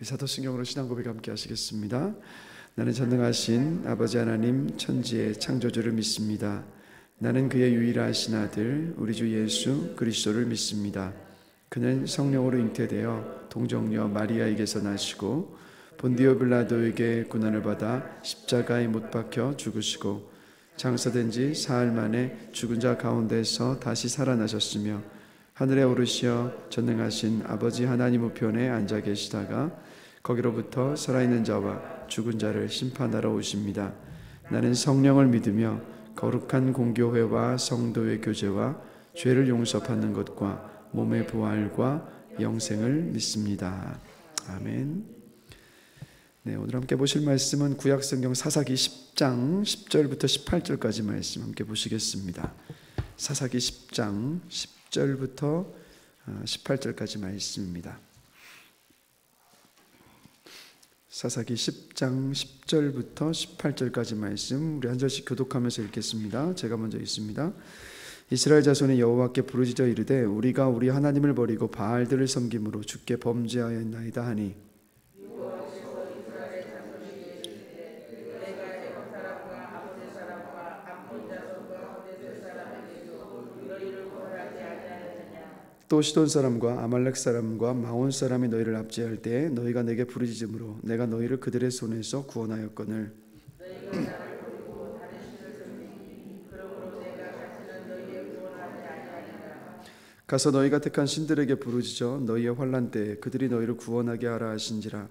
사도신경으로 신앙 고백 함께 하시겠습니다. 나는 전능하신 아버지 하나님 천지의 창조주를 믿습니다. 나는 그의 유일하신 아들 우리 주 예수 그리스도를 믿습니다. 그는 성령으로 잉태되어 동정녀 마리아에게서 나시고 본디오 빌라도에게 고난을 받아 십자가에 못 박혀 죽으시고 장사된 지 사흘 만에 죽은 자 가운데서 다시 살아나셨으며 하늘에 오르시어 전능하신 아버지 하나님 우편에 앉아 계시다가 거기로부터 살아있는 자와 죽은 자를 심판하러 오십니다. 나는 성령을 믿으며 거룩한 공교회와 성도의 교제와 죄를 용서받는 것과 몸의 부활과 영생을 믿습니다. 아멘. 네, 오늘 함께 보실 말씀은 구약성경 사사기 10장 10절부터 18절까지 말씀 함께 보시겠습니다. 사사기 10장 10절부터 18절까지 말씀입니다. 사사기 10장 10절부터 18절까지 말씀 우리 한 절씩 교독하면서 읽겠습니다. 제가 먼저 읽습니다. 이스라엘 자손이 여호와께 부르짖어 이르되 우리가 우리 하나님을 버리고 바알들을 섬김으로 주께 범죄하였나이다 하니 또 시돈 사람과 아말렉 사람과 마온 사람이 너희를 압제할 때에 너희가 내게 부르짖음으로 내가 너희를 그들의 손에서 구원하였거늘 가서 너희가 택한 신들에게 부르짖어 너희의 환난 때에 그들이 너희를 구원하게 하라 하신지라.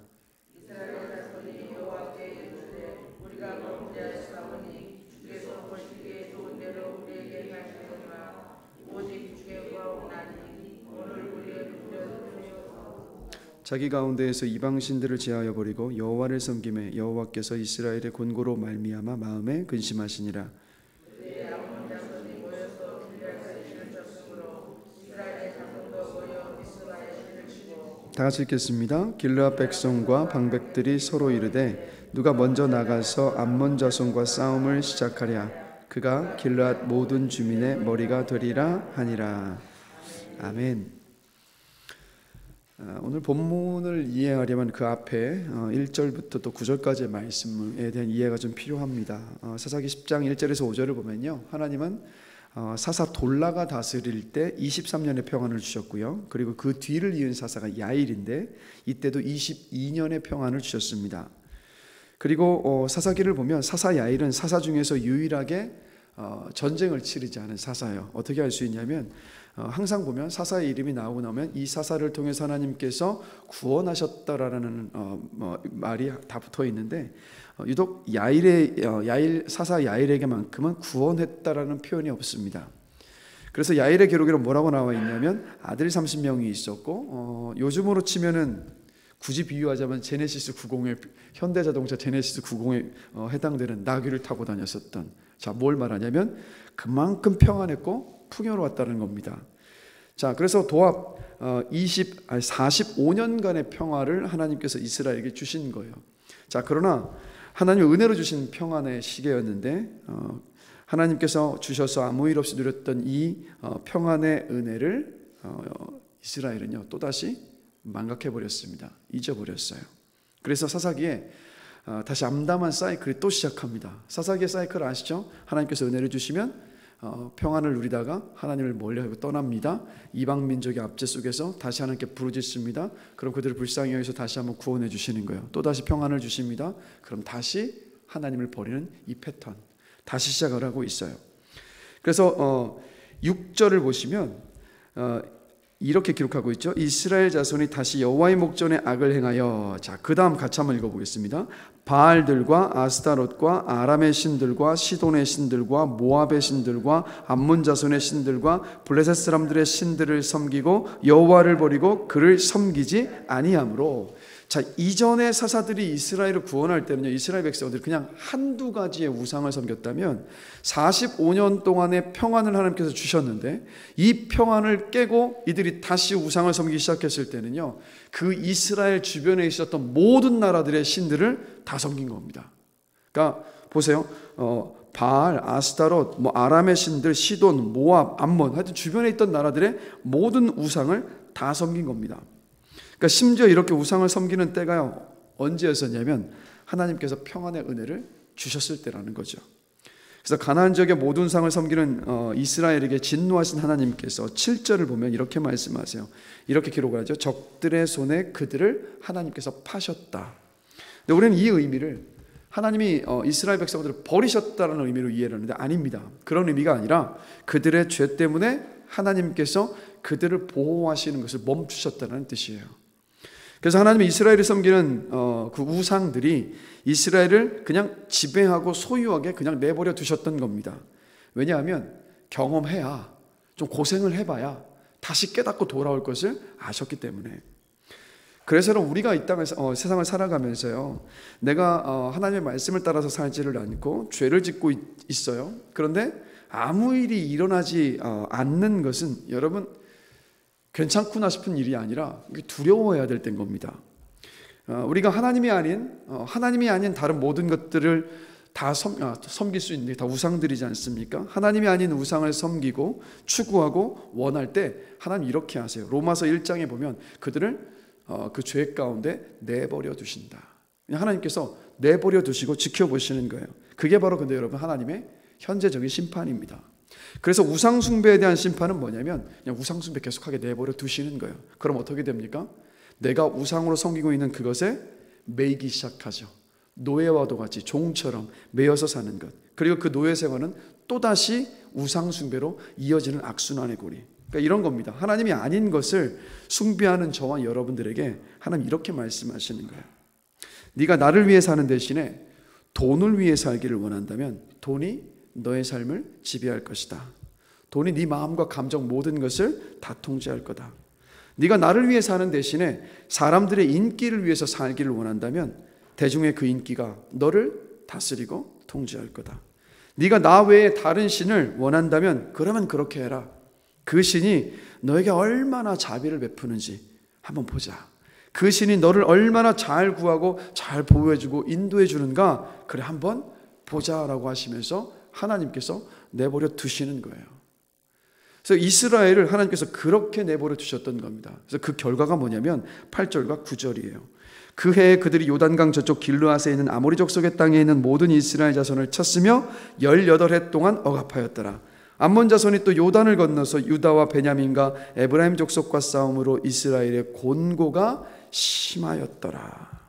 자기 가운데에서 이방 신들을 제하여 버리고 여호와를 섬김에 여호와께서 이스라엘의 곤고로 말미암아 마음에 근심하시니라. 다 같이 읽겠습니다. 길르앗 백성과 방백들이 서로 이르되 누가 먼저 나가서 암몬 자손과 싸움을 시작하랴. 그가 길르앗 모든 주민의 머리가 되리라 하니라. 아멘. 오늘 본문을 이해하려면 그 앞에 1절부터 또 9절까지의 말씀에 대한 이해가 좀 필요합니다. 사사기 10장 1절에서 5절을 보면요, 하나님은 사사 돌라가 다스릴 때 23년의 평안을 주셨고요, 그리고 그 뒤를 이은 사사가 야일인데 이때도 22년의 평안을 주셨습니다. 그리고 사사기를 보면 사사 야일은 사사 중에서 유일하게 전쟁을 치르지 않은 사사예요. 어떻게 알 수 있냐면 항상 보면 사사의 이름이 나오고 나면 이 사사를 통해서 하나님께서 구원하셨다라는 말이 다 붙어 있는데 유독 사사 야일에게만큼은 구원했다라는 표현이 없습니다. 그래서 야일의 기록에는 뭐라고 나와 있냐면 아들이 30명이 있었고 요즘으로 치면은 굳이 비유하자면 제네시스 90에 현대자동차 제네시스 90에 해당되는 나귀를 타고 다녔었던, 자, 뭘 말하냐면 그만큼 평안했고 풍요로웠다는 겁니다. 자, 그래서 도합 45년간의 평화를 하나님께서 이스라엘에게 주신 거예요. 자, 그러나 하나님 은혜로 주신 평안의 시계였는데 하나님께서 주셔서 아무 일 없이 누렸던 이 평안의 은혜를 이스라엘은요 또다시 망각해버렸습니다. 잊어버렸어요. 그래서 사사기에 다시 암담한 사이클이 또 시작합니다. 사사기의 사이클 아시죠? 하나님께서 은혜를 주시면 평안을 누리다가 하나님을 멀리하고 떠납니다. 이방 민족의 압제 속에서 다시 하나님께 부르짖습니다. 그럼 그들을 불쌍히 여기서 다시 한번 구원해 주시는 거예요. 또 다시 평안을 주십니다. 그럼 다시 하나님을 버리는 이 패턴, 다시 시작을 하고 있어요. 그래서 6절을 보시면 이렇게 기록하고 있죠. 이스라엘 자손이 다시 여호와의 목전에 악을 행하여, 자, 그 다음 같이 한번 읽어보겠습니다. 바알들과 아스타롯과 아람의 신들과 시돈의 신들과 모압의 신들과 암몬 자손의 신들과 블레셋 사람들의 신들을 섬기고 여호와를 버리고 그를 섬기지 아니하므로. 자, 이전의 사사들이 이스라엘을 구원할 때는요, 이스라엘 백성들이 그냥 한두 가지의 우상을 섬겼다면 45년 동안의 평안을 하나님께서 주셨는데 이 평안을 깨고 이들이 다시 우상을 섬기기 시작했을 때는요, 그 이스라엘 주변에 있었던 모든 나라들의 신들을 다 섬긴 겁니다. 그러니까 보세요. 바알, 아스타롯, 아람의 신들, 시돈, 모압, 암몬, 하여튼 주변에 있던 나라들의 모든 우상을 다 섬긴 겁니다. 그러니까 심지어 이렇게 우상을 섬기는 때가 언제였었냐면 하나님께서 평안의 은혜를 주셨을 때라는 거죠. 그래서 가나안 지역의 모든 우상을 섬기는 이스라엘에게 진노하신 하나님께서 7절을 보면 이렇게 말씀하세요. 이렇게 기록을 하죠. 적들의 손에 그들을 하나님께서 파셨다. 근데 우리는 이 의미를 하나님이 이스라엘 백성들을 버리셨다는 의미로 이해를 하는데 아닙니다. 그런 의미가 아니라 그들의 죄 때문에 하나님께서 그들을 보호하시는 것을 멈추셨다는 뜻이에요. 그래서 하나님이 이스라엘을 섬기는 그 우상들이 이스라엘을 그냥 지배하고 소유하게 그냥 내버려 두셨던 겁니다. 왜냐하면 경험해야, 좀 고생을 해봐야 다시 깨닫고 돌아올 것을 아셨기 때문에. 그래서 우리가 이 땅에서 세상을 살아가면서요, 내가 하나님의 말씀을 따라서 살지를 않고 죄를 짓고 있어요. 그런데 아무 일이 일어나지 않는 것은 여러분 괜찮구나 싶은 일이 아니라 두려워해야 될 때인 겁니다. 우리가 하나님이 아닌 다른 모든 것들을 다 섬길 수 있는 게 다 우상들이지 않습니까? 하나님이 아닌 우상을 섬기고 추구하고 원할 때 하나님 이렇게 하세요. 로마서 1장에 보면 그들을 그 죄 가운데 내버려 두신다. 하나님께서 내버려 두시고 지켜보시는 거예요. 그게 바로 근데 여러분 하나님의 현재적인 심판입니다. 그래서 우상숭배에 대한 심판은 뭐냐면 그냥 우상숭배 계속하게 내버려 두시는 거예요. 그럼 어떻게 됩니까? 내가 우상으로 섬기고 있는 그것에 매이기 시작하죠. 노예와도 같이 종처럼 매여서 사는 것. 그리고 그 노예 생활은 또다시 우상숭배로 이어지는 악순환의 고리. 그러니까 이런 겁니다. 하나님이 아닌 것을 숭배하는 저와 여러분들에게 하나님 이렇게 말씀하시는 거예요. 네가 나를 위해 사는 대신에 돈을 위해 살기를 원한다면 돈이 너의 삶을 지배할 것이다. 돈이 네 마음과 감정 모든 것을 다 통제할 거다. 네가 나를 위해 사는 대신에 사람들의 인기를 위해서 살기를 원한다면 대중의 그 인기가 너를 다스리고 통제할 거다. 네가 나 외에 다른 신을 원한다면 그러면 그렇게 해라. 그 신이 너에게 얼마나 자비를 베푸는지 한번 보자. 그 신이 너를 얼마나 잘 구하고 잘 보호해주고 인도해주는가 그래 한번 보자라고 하시면서 하나님께서 내버려 두시는 거예요. 그래서 이스라엘을 하나님께서 그렇게 내버려 두셨던 겁니다. 그래서 그 결과가 뭐냐면 8절과 9절이에요. 그 해에 그들이 요단강 저쪽 길르앗에 있는 아모리 족속의 땅에 있는 모든 이스라엘 자손을 쳤으며 18해 동안 억압하였더라. 암몬 자손이 또 요단을 건너서 유다와 베냐민과 에브라임 족속과 싸움으로 이스라엘의 곤고가 심하였더라.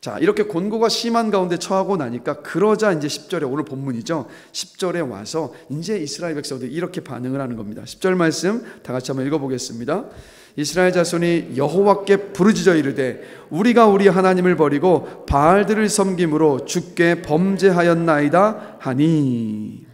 자, 이렇게 곤고가 심한 가운데 처하고 나니까 그러자 이제 10절에 오늘 본문이죠. 10절에 와서 이제 이스라엘 백성들이 이렇게 반응을 하는 겁니다. 10절 말씀 다 같이 한번 읽어보겠습니다. 이스라엘 자손이 여호와께 부르짖어 이르되 우리가 우리 하나님을 버리고 바알들을 섬김으로 주께 범죄하였나이다 하니.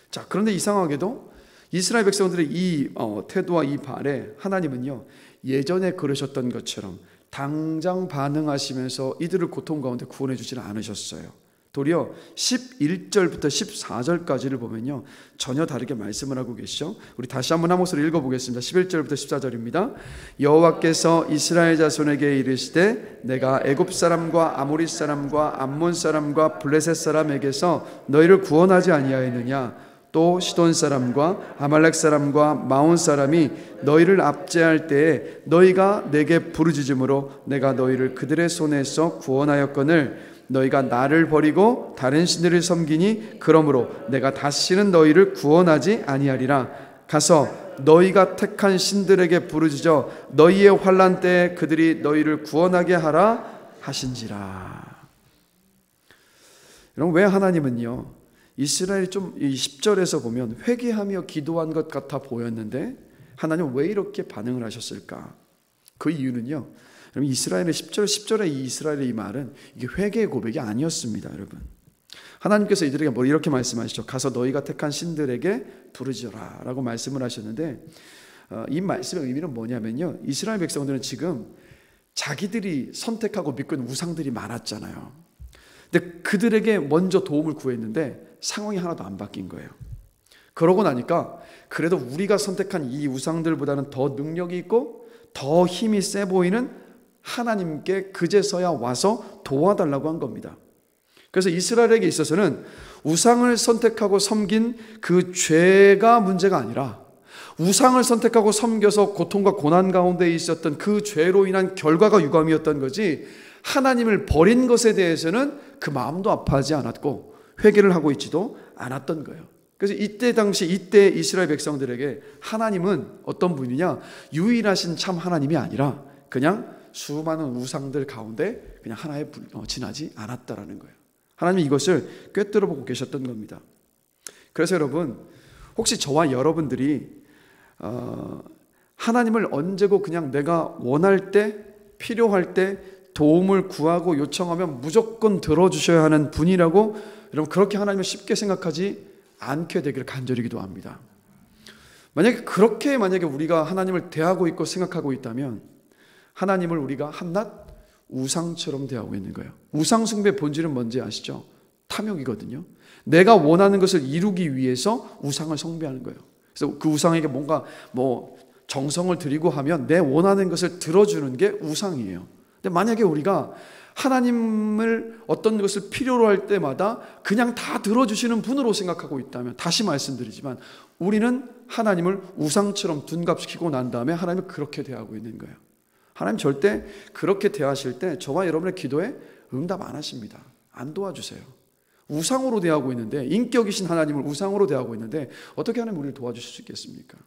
자, 그런데 이상하게도 이스라엘 백성들의 이 태도와 이 발에 하나님은요 예전에 그러셨던 것처럼 당장 반응하시면서 이들을 고통 가운데 구원해 주지는 않으셨어요. 도리어 11절부터 14절까지를 보면요 전혀 다르게 말씀을 하고 계시죠. 우리 다시 한번 한 목소리 읽어보겠습니다. 11절부터 14절입니다. 여호와께서 이스라엘 자손에게 이르시되 내가 애굽 사람과 아모리 사람과 암몬 사람과 블레셋 사람에게서 너희를 구원하지 아니하였느냐. 또 시돈 사람과 아말렉 사람과 마온 사람이 너희를 압제할 때에 너희가 내게 부르짖음으로 내가 너희를 그들의 손에서 구원하였거늘 너희가 나를 버리고 다른 신들을 섬기니 그러므로 내가 다시는 너희를 구원하지 아니하리라. 가서 너희가 택한 신들에게 부르짖어 너희의 환난 때에 그들이 너희를 구원하게 하라 하신지라. 여러분, 왜 하나님은요 이스라엘이 좀 이 10절에서 보면 회개하며 기도한 것 같아 보였는데 하나님은 왜 이렇게 반응을 하셨을까? 그 이유는요 여러분 이스라엘의 10절에 이 이스라엘의 이 말은 이게 회개의 고백이 아니었습니다. 여러분, 하나님께서 이들에게 뭐 이렇게 말씀하시죠. 가서 너희가 택한 신들에게 부르짖어라 라고 말씀을 하셨는데 이 말씀의 의미는 뭐냐면요 이스라엘 백성들은 지금 자기들이 선택하고 믿고 있는 우상들이 많았잖아요. 근데 그들에게 먼저 도움을 구했는데 상황이 하나도 안 바뀐 거예요. 그러고 나니까 그래도 우리가 선택한 이 우상들보다는 더 능력이 있고 더 힘이 세 보이는 하나님께 그제서야 와서 도와달라고 한 겁니다. 그래서 이스라엘에게 있어서는 우상을 선택하고 섬긴 그 죄가 문제가 아니라 우상을 선택하고 섬겨서 고통과 고난 가운데 있었던 그 죄로 인한 결과가 유감이었던 거지 하나님을 버린 것에 대해서는 그 마음도 아파하지 않았고 회개를 하고 있지도 않았던 거예요. 그래서 이때 이스라엘 백성들에게 하나님은 어떤 분이냐 유일하신 참 하나님이 아니라 그냥 수많은 우상들 가운데 그냥 하나에 지나지 않았다라는 거예요. 하나님이 이것을 꿰뚫어 보고 계셨던 겁니다. 그래서 여러분 혹시 저와 여러분들이 하나님을 언제고 그냥 내가 원할 때 필요할 때 도움을 구하고 요청하면 무조건 들어주셔야 하는 분이라고 여러분 그렇게 하나님을 쉽게 생각하지 않게 되기를 간절히 기도합니다. 만약에 우리가 하나님을 대하고 있고 생각하고 있다면 하나님을 우리가 한낱 우상처럼 대하고 있는 거예요. 우상 숭배의 본질은 뭔지 아시죠? 탐욕이거든요. 내가 원하는 것을 이루기 위해서 우상을 숭배하는 거예요. 그래서 그 우상에게 뭔가 정성을 들이고 하면 내 원하는 것을 들어주는 게 우상이에요. 근데 만약에 우리가 하나님을 어떤 것을 필요로 할 때마다 그냥 다 들어주시는 분으로 생각하고 있다면 다시 말씀드리지만 우리는 하나님을 우상처럼 둔갑시키고 난 다음에 하나님을 그렇게 대하고 있는 거예요. 하나님 절대 그렇게 대하실 때 저와 여러분의 기도에 응답 안 하십니다. 안 도와주세요. 우상으로 대하고 있는데, 인격이신 하나님을 우상으로 대하고 있는데 어떻게 하나님 우리를 도와주실 수 있겠습니까?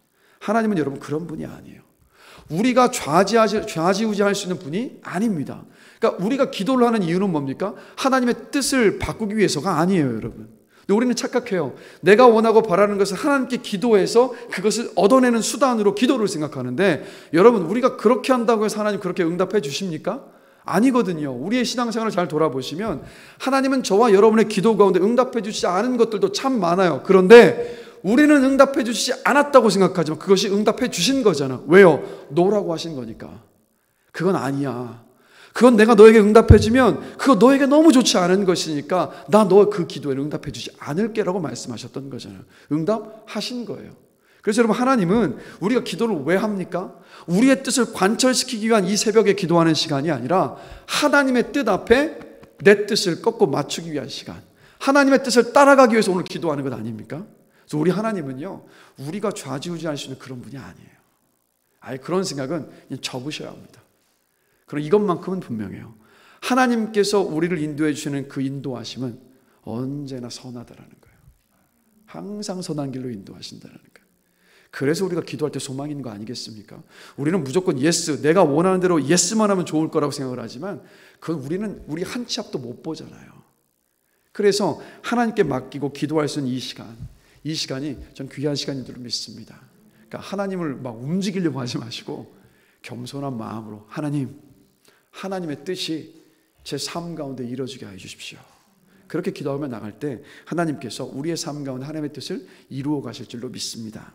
하나님은 여러분 그런 분이 아니에요. 우리가 좌지우지할 수 있는 분이 아닙니다. 그러니까 우리가 기도를 하는 이유는 뭡니까? 하나님의 뜻을 바꾸기 위해서가 아니에요, 여러분. 근데 우리는 착각해요. 내가 원하고 바라는 것을 하나님께 기도해서 그것을 얻어내는 수단으로 기도를 생각하는데, 여러분, 우리가 그렇게 한다고 해서 하나님 그렇게 응답해 주십니까? 아니거든요. 우리의 신앙생활을 잘 돌아보시면 하나님은 저와 여러분의 기도 가운데 응답해 주시지 않은 것들도 참 많아요. 그런데 우리는 응답해 주시지 않았다고 생각하지만 그것이 응답해 주신 거잖아. 왜요? 노라고 하신 거니까. 그건 아니야. 그건 내가 너에게 응답해 주면 그거 너에게 너무 좋지 않은 것이니까 나 너 그 기도에 응답해 주지 않을게라고 말씀하셨던 거잖아요. 응답하신 거예요. 그래서 여러분, 하나님은 우리가 기도를 왜 합니까? 우리의 뜻을 관철시키기 위한 이 새벽에 기도하는 시간이 아니라 하나님의 뜻 앞에 내 뜻을 꺾고 맞추기 위한 시간, 하나님의 뜻을 따라가기 위해서 오늘 기도하는 것 아닙니까? 그래서 우리 하나님은요, 우리가 좌지우지할 수 있는 그런 분이 아니에요. 아예 그런 생각은 그냥 접으셔야 합니다. 그럼 이것만큼은 분명해요. 하나님께서 우리를 인도해 주시는 그 인도하심은 언제나 선하다라는 거예요. 항상 선한 길로 인도하신다라는 거예요. 그래서 우리가 기도할 때 소망이 있는 거 아니겠습니까? 우리는 무조건 예스, 내가 원하는 대로 예스만 하면 좋을 거라고 생각을 하지만 그건 우리 한 치 앞도 못 보잖아요. 그래서 하나님께 맡기고 기도할 수 있는 이 시간이 전 귀한 시간인 줄 믿습니다. 그러니까 하나님을 막 움직이려고 하지 마시고 겸손한 마음으로 하나님의 뜻이 제 삶 가운데 이루어지게 해 주십시오. 그렇게 기도하며 나갈 때 하나님께서 우리의 삶 가운데 하나님의 뜻을 이루어 가실 줄로 믿습니다.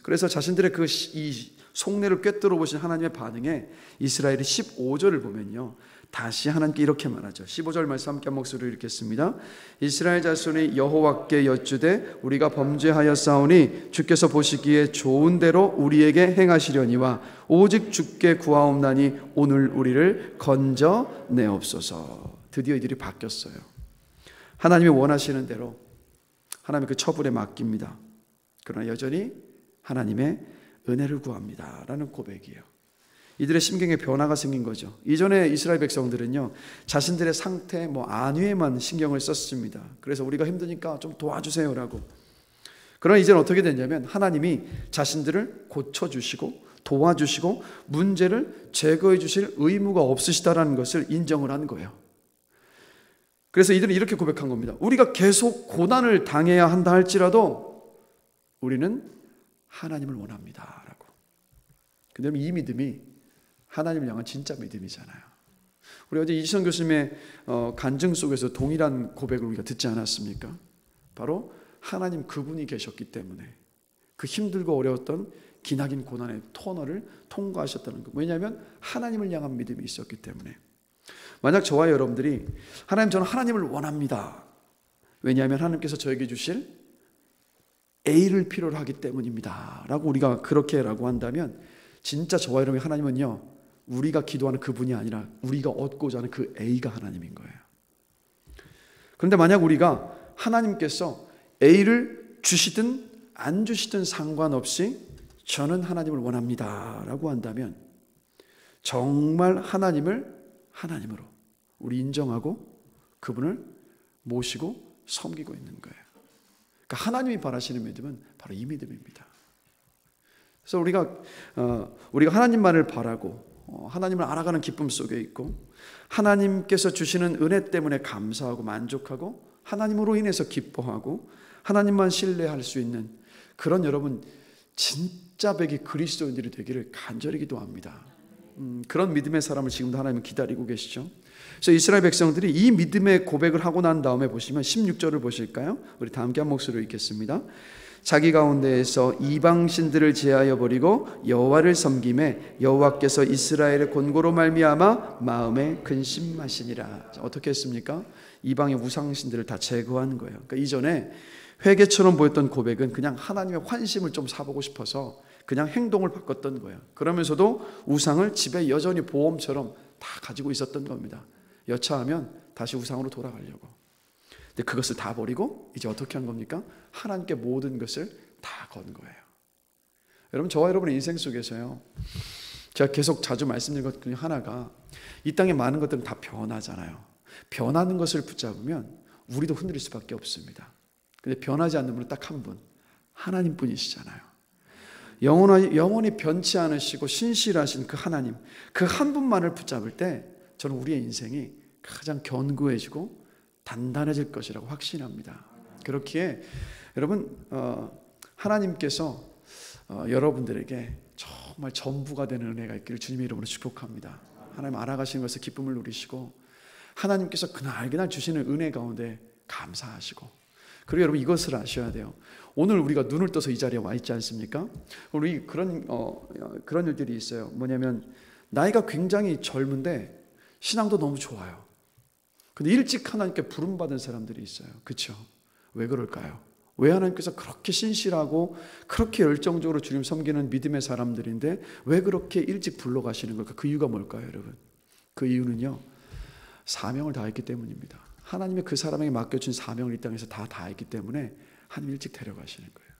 그래서 자신들의 이 속내를 꿰뚫어 보신 하나님의 반응에 이스라엘이 15절을 보면요, 다시 하나님께 이렇게 말하죠. 15절 말씀 함께 한 목소리로 읽겠습니다. 이스라엘 자손이 여호와께 여쭈되 우리가 범죄하였사오니 주께서 보시기에 좋은 대로 우리에게 행하시려니와 오직 주께 구하옵나니 오늘 우리를 건져내옵소서. 드디어 이들이 바뀌었어요. 하나님이 원하시는 대로 하나님의 그 처분에 맡깁니다. 그러나 여전히 하나님의 은혜를 구합니다 라는 고백이에요. 이들의 심경에 변화가 생긴 거죠. 이전에 이스라엘 백성들은요, 자신들의 상태, 안위에만 신경을 썼습니다. 그래서 우리가 힘드니까 좀 도와주세요라고. 그러나 이제는 어떻게 됐냐면 하나님이 자신들을 고쳐주시고 도와주시고 문제를 제거해 주실 의무가 없으시다라는 것을 인정을 한 거예요. 그래서 이들은 이렇게 고백한 겁니다. 우리가 계속 고난을 당해야 한다 할지라도 우리는 하나님을 원합니다 라고. 근데 이 믿음이 하나님을 향한 진짜 믿음이잖아요. 우리 어제 이지선 교수님의 간증 속에서 동일한 고백을 우리가 듣지 않았습니까? 바로 하나님 그분이 계셨기 때문에 그 힘들고 어려웠던 기나긴 고난의 터널을 통과하셨다는 것. 왜냐하면 하나님을 향한 믿음이 있었기 때문에. 만약 저와 여러분들이 하나님, 저는 하나님을 원합니다. 왜냐하면 하나님께서 저에게 주실 A를 필요로 하기 때문입니다 라고 우리가 그렇게라고 한다면, 진짜 저와 여러분의 하나님은요, 우리가 기도하는 그분이 아니라 우리가 얻고자 하는 그 A가 하나님인 거예요. 그런데 만약 우리가 하나님께서 A를 주시든 안 주시든 상관없이 저는 하나님을 원합니다 라고 한다면 정말 하나님을 하나님으로 우리 인정하고 그분을 모시고 섬기고 있는 거예요. 그러니까 하나님이 바라시는 믿음은 바로 이 믿음입니다. 그래서 우리가 하나님만을 바라고 하나님을 알아가는 기쁨 속에 있고 하나님께서 주시는 은혜 때문에 감사하고 만족하고 하나님으로 인해서 기뻐하고 하나님만 신뢰할 수 있는 그런 여러분 진짜 백이 그리스도인들이 되기를 간절히 기도합니다. 그런 믿음의 사람을 지금도 하나님은 기다리고 계시죠. 그래서 이스라엘 백성들이 이 믿음의 고백을 하고 난 다음에 보시면 16절을 보실까요? 우리 다 함께 한 목소리로 읽겠습니다. 자기 가운데에서 이방신들을 제하여 버리고 여호와를 섬김에 여호와께서 이스라엘의 권고로 말미암아 마음에 근심하시니라. 어떻게 했습니까? 이방의 우상신들을 다 제거한 거예요. 그러니까 이전에 회개처럼 보였던 고백은 그냥 하나님의 환심을 좀 사보고 싶어서 그냥 행동을 바꿨던 거예요. 그러면서도 우상을 집에 여전히 보험처럼 다 가지고 있었던 겁니다. 여차하면 다시 우상으로 돌아가려고. 근데 그것을 다 버리고 이제 어떻게 한 겁니까? 하나님께 모든 것을 다 건 거예요. 여러분, 저와 여러분의 인생 속에서요, 제가 계속 자주 말씀드린 것 중에 하나가 이 땅에 많은 것들은 다 변하잖아요. 변하는 것을 붙잡으면 우리도 흔들릴 수밖에 없습니다. 근데 변하지 않는 분은 딱 한 분, 하나님뿐이시잖아요. 영원히 변치 않으시고 신실하신 그 하나님, 그 한 분만을 붙잡을 때 저는 우리의 인생이 가장 견고해지고 단단해질 것이라고 확신합니다. 그렇기에 여러분, 하나님께서 여러분들에게 정말 전부가 되는 은혜가 있기를 주님의 이름으로 축복합니다. 하나님 알아가시는 것에 기쁨을 누리시고 하나님께서 그날 주시는 은혜 가운데 감사하시고, 그리고 여러분 이것을 아셔야 돼요. 오늘 우리가 눈을 떠서 이 자리에 와 있지 않습니까? 우리 그런 일들이 있어요. 뭐냐면 나이가 굉장히 젊은데 신앙도 너무 좋아요. 근데 일찍 하나님께 부름받은 사람들이 있어요. 그렇죠? 왜 그럴까요? 왜 하나님께서 그렇게 신실하고 그렇게 열정적으로 주님 섬기는 믿음의 사람들인데 왜 그렇게 일찍 불러가시는 걸까? 그 이유가 뭘까요, 여러분? 그 이유는요, 사명을 다했기 때문입니다. 하나님의 그 사람에게 맡겨준 사명을 이 땅에서 다 다했기 때문에 하나님 일찍 데려가시는 거예요.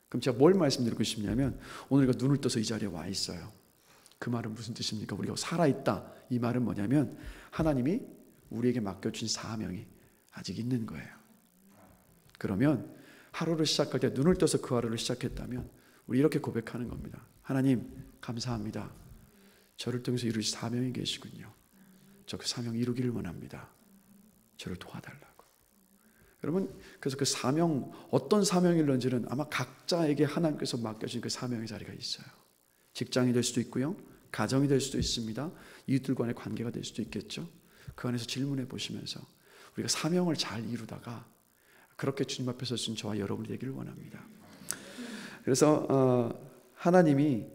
그럼 제가 뭘 말씀드리고 싶냐면, 오늘 우리가 눈을 떠서 이 자리에 와 있어요. 그 말은 무슨 뜻입니까? 우리가 살아있다. 이 말은 뭐냐면 하나님이 우리에게 맡겨준 사명이 아직 있는 거예요. 그러면 하루를 시작할 때 눈을 떠서 그 하루를 시작했다면 우리 이렇게 고백하는 겁니다. 하나님 감사합니다. 저를 통해서 이루실 사명이 계시군요. 저 그 사명 이루기를 원합니다. 저를 도와달라고. 여러분, 그래서 그 사명, 어떤 사명일런지는 아마 각자에게 하나님께서 맡겨진 그 사명의 자리가 있어요. 직장이 될 수도 있고요, 가정이 될 수도 있습니다. 이웃들 간의 관계가 될 수도 있겠죠. 그 안에서 질문해 보시면서 우리가 사명을 잘 이루다가 그렇게 주님 앞에 서신 저와 여러분이 되기를 원합니다. 그래서 하나님이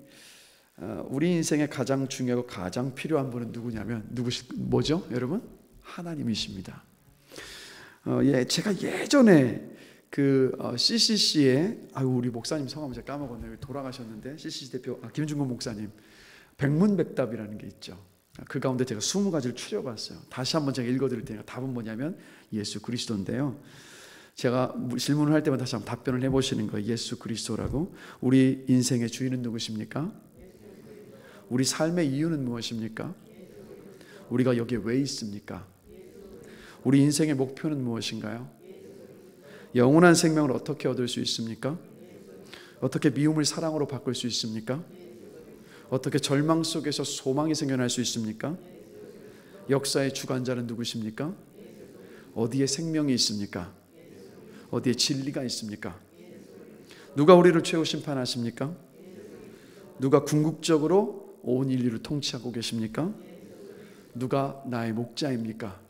우리 인생에 가장 중요하고 가장 필요한 분은 누구냐면 뭐죠, 여러분? 하나님이십니다. 제가 예전에 그 CCC에 우리 목사님 성함을 제가 까먹었네요. 돌아가셨는데 CCC 대표 김준건 목사님 백문백답이라는 게 있죠. 그 가운데 제가 20가지를 추려봤어요. 다시 한번 제가 읽어드릴 테니까 답은 뭐냐면 예수 그리스도인데요. 제가 질문을 할 때마다 다시 한번 답변을 해보시는 거예요. 예수 그리스도라고. 우리 인생의 주인은 누구십니까? 우리 삶의 이유는 무엇입니까? 우리가 여기에 왜 있습니까? 우리 인생의 목표는 무엇인가요? 영원한 생명을 어떻게 얻을 수 있습니까? 어떻게 미움을 사랑으로 바꿀 수 있습니까? 어떻게 절망 속에서 소망이 생겨날 수 있습니까? 역사의 주관자는 누구십니까? 어디에 생명이 있습니까? 어디에 진리가 있습니까? 누가 우리를 최후 심판하십니까? 누가 궁극적으로 온 인류를 통치하고 계십니까? 누가 나의 목자입니까?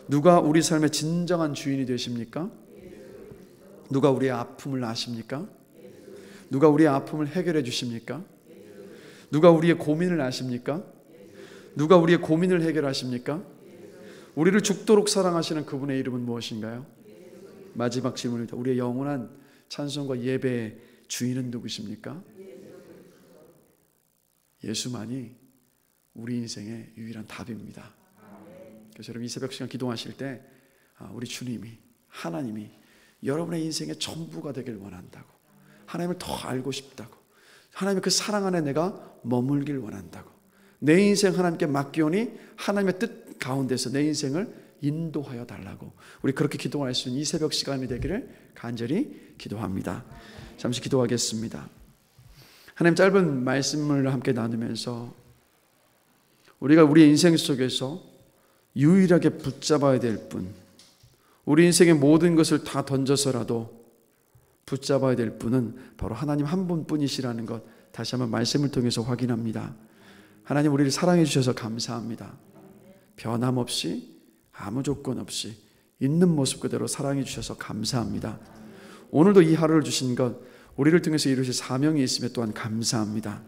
누가 우리 삶의 진정한 주인이 되십니까? 누가 우리의 아픔을 아십니까? 누가 우리의 아픔을 해결해 주십니까? 누가 우리의 고민을 아십니까? 누가 우리의 고민을 해결하십니까? 우리를 죽도록 사랑하시는 그분의 이름은 무엇인가요? 마지막 질문입니다. 우리의 영원한 찬송과 예배의 주인은 누구십니까? 예수만이 우리 인생의 유일한 답입니다. 그래서 여러분 이 새벽 시간 기도하실 때 우리 주님이, 하나님이 여러분의 인생의 전부가 되길 원한다고, 하나님을 더 알고 싶다고, 하나님의 그 사랑 안에 내가 머물길 원한다고, 내 인생 하나님께 맡기오니 하나님의 뜻 가운데서 내 인생을 인도하여 달라고, 우리 그렇게 기도할 수 있는 이 새벽 시간이 되기를 간절히 기도합니다. 잠시 기도하겠습니다. 하나님, 짧은 말씀을 함께 나누면서 우리가 우리 인생 속에서 유일하게 붙잡아야 될 분, 우리 인생의 모든 것을 다 던져서라도 붙잡아야 될 분은 바로 하나님 한 분뿐이시라는 것 다시 한번 말씀을 통해서 확인합니다. 하나님, 우리를 사랑해 주셔서 감사합니다. 변함없이 아무 조건 없이 있는 모습 그대로 사랑해 주셔서 감사합니다. 오늘도 이 하루를 주신 것, 우리를 통해서 이루실 사명이 있음에 또한 감사합니다.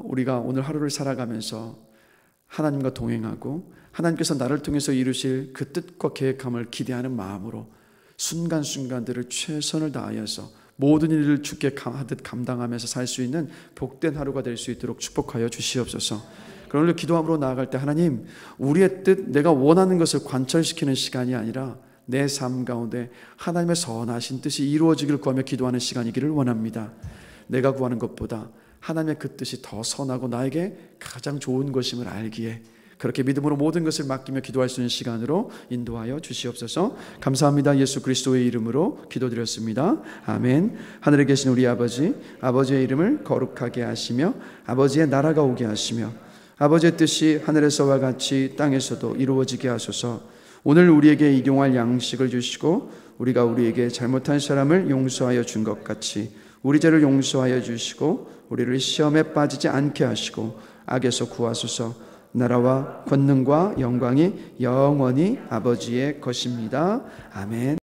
우리가 오늘 하루를 살아가면서 하나님과 동행하고 하나님께서 나를 통해서 이루실 그 뜻과 계획함을 기대하는 마음으로 순간순간들을 최선을 다하여서 모든 일을 주께 하듯 감당하면서 살 수 있는 복된 하루가 될 수 있도록 축복하여 주시옵소서. 그러므로 기도함으로 나아갈 때 하나님, 우리의 뜻, 내가 원하는 것을 관철시키는 시간이 아니라 내 삶 가운데 하나님의 선하신 뜻이 이루어지기를 구하며 기도하는 시간이기를 원합니다. 내가 구하는 것보다 하나님의 그 뜻이 더 선하고 나에게 가장 좋은 것임을 알기에 그렇게 믿음으로 모든 것을 맡기며 기도할 수 있는 시간으로 인도하여 주시옵소서. 감사합니다. 예수 그리스도의 이름으로 기도드렸습니다. 아멘. 하늘에 계신 우리 아버지, 아버지의 이름을 거룩하게 하시며 아버지의 나라가 오게 하시며 아버지의 뜻이 하늘에서와 같이 땅에서도 이루어지게 하소서. 오늘 우리에게 일용할 양식을 주시고 우리가 우리에게 잘못한 사람을 용서하여 준 것 같이 우리 죄를 용서하여 주시고 우리를 시험에 빠지지 않게 하시고 악에서 구하소서. 나라와 권능과 영광이 영원히 아버지의 것입니다. 아멘.